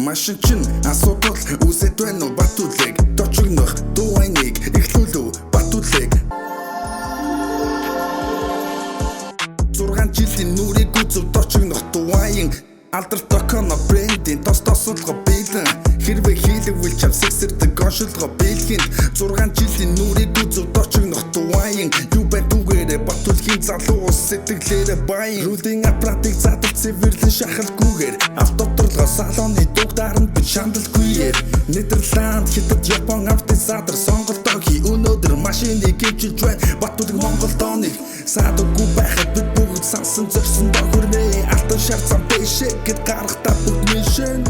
машин чин асуудал үсэт байна уу Батүлэг дочигнох дуайныг эхлүүлв Батүлэг 6 жилийн нүрийг үзв дочигнох дуайн алдар токоно брендийн тосолго бэлэн хэрвээ хийлэгвэл чавсэгсэрдэг гоншилго бэлгийн 6 жилийн нүрийг үзв дочигнох дуайн юу байна түгээрээ Батүлгийн залуу сэтгэлээрээ баян рулинг аппаратыг задаг цэвэрлэн шахалгүйгээр автоторлогоо салоны дугдааранд би шаналгүйгээр Нидерланд хятад Япон автын задар сонголтоо хий өнөөдөр машиныг гэмчилж байна Батүлэг Монгол дооныг саадаггүй байхад бид бүгд сансан зорьсон дохорнээ алтан шар зам бэшээ гэд гарахтаа бүгд мишэн